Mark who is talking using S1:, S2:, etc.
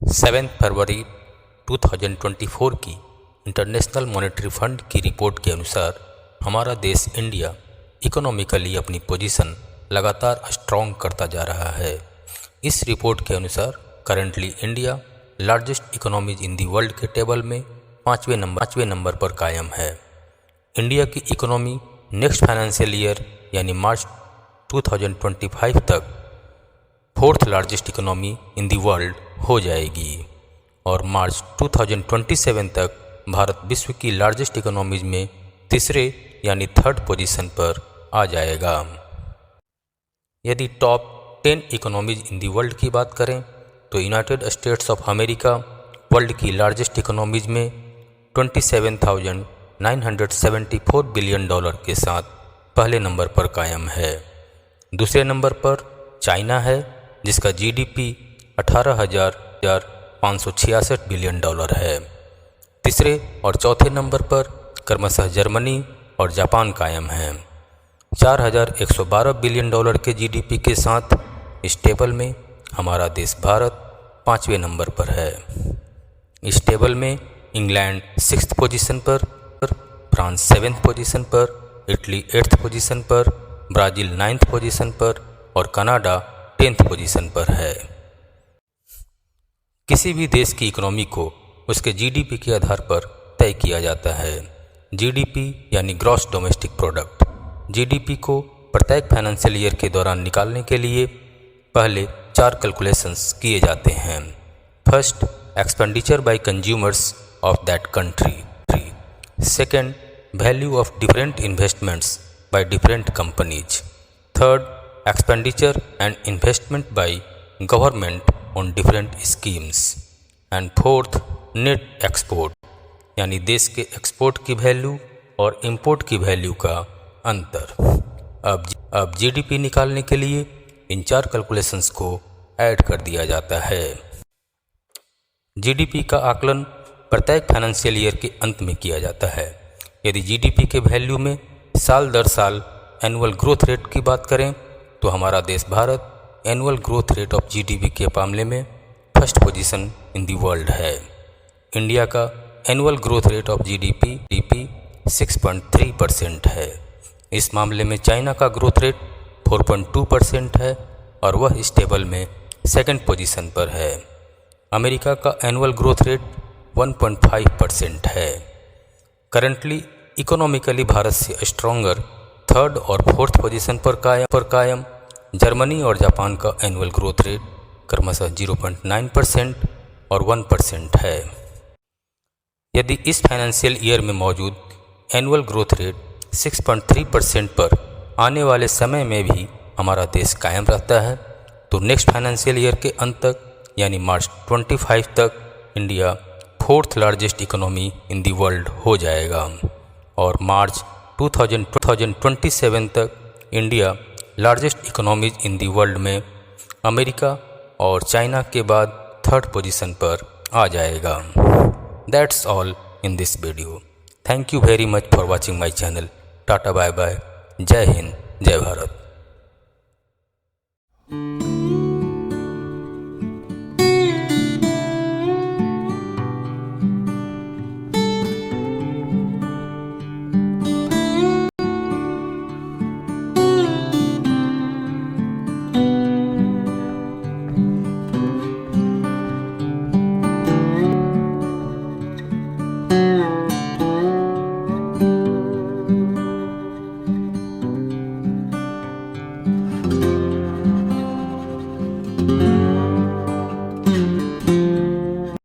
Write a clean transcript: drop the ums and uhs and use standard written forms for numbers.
S1: 7 फरवरी 2024 की international monetary fund की report के अनुसार हमारा देश इंडिया इकोनॉमिकली अपनी पोजीशन लगातार स्ट्रॉन्ग करता जा रहा है। इस रिपोर्ट के अनुसार currently India largest economies in the world के टेबल में पाँचवें नंबर पर कायम है। इंडिया की इकोनॉमी नेक्स्ट फाइनेंशियल ईयर यानी मार्च 2025 तक fourth largest economy in the world हो जाएगी और मार्च 2027 तक भारत विश्व की लार्जेस्ट इकोनॉमीज में तीसरे यानी थर्ड पोजीशन पर आ जाएगा। यदि top 10 economies in the world की बात करें तो United states of America world की लार्जेस्ट इकोनॉमीज में $27,974 बिलियन के साथ पहले नंबर पर कायम है। दूसरे नंबर पर चाइना है जिसका जीडीपी 18,566 बिलियन है। तीसरे और चौथे नंबर पर क्रमशः जर्मनी और जापान कायम हैं। 4,112 बिलियन के जीडीपी के साथ इस टेबल में हमारा देश भारत पाँचवें नंबर पर है। इस टेबल में इंग्लैंड 6th पोजीशन पर, फ्रांस 7th पोजीशन पर, इटली 8th पोजीशन पर, ब्राज़ील 9th पोजीशन पर और कनाडा 10th पोजीशन पर है। किसी भी देश की इकोनॉमी को उसके जीडीपी के आधार पर तय किया जाता है। जीडीपी यानी ग्रॉस डोमेस्टिक प्रोडक्ट। जीडीपी को प्रत्येक फाइनेंशियल ईयर के दौरान निकालने के लिए पहले 4 कैलकुलेशंस किए जाते हैं। First, expenditure bye consumers of that country. Second, value of different investments by different companies. Third, expenditure and investment by government on different schemes and fourth, net export यानी देश के एक्सपोर्ट की वैल्यू और import की value का अंतर। अब GDP निकालने के लिए इन 4 कैलकुलेशंस को ऐड कर दिया जाता है। जीडीपी का आकलन प्रत्येक फाइनेंशियल ईयर के अंत में किया जाता है। यदि जीडीपी के वैल्यू में साल दर साल एनुअल ग्रोथ रेट की बात करें तो हमारा देश Bharat annual growth rate of GDP के मामले में first position in the world है। इंडिया का annual growth rate of GDP 6.3% है। इस मामले में चाइना का ग्रोथ रेट 4.2% है और वह इस टेबल में सेकंड पोजीशन पर है। अमेरिका का एनुअल ग्रोथ रेट 1.5% है। करंटली इकोनॉमिकली भारत से स्ट्रॉन्गर थर्ड और फोर्थ पोजीशन पर कायम जर्मनी और जापान का एनुअल ग्रोथ रेट क्रमशः 0.9% और 1% है। यदि इस फाइनेंशियल ईयर में मौजूद एनुअल ग्रोथ रेट 6.3% पर आने वाले समय में भी हमारा देश कायम रहता है तो नेक्स्ट फाइनेंशियल ईयर के अंत तक यानी मार्च 25 तक India fourth largest economy in the world हो जाएगा और मार्च 2027 तक India largest economies in the world में अमेरिका और चाइना के बाद थर्ड पोजीशन पर आ जाएगा। That's all in this video. Thank you very much for watching my channel. Tata bye bye. जय हिंद, जय भारत।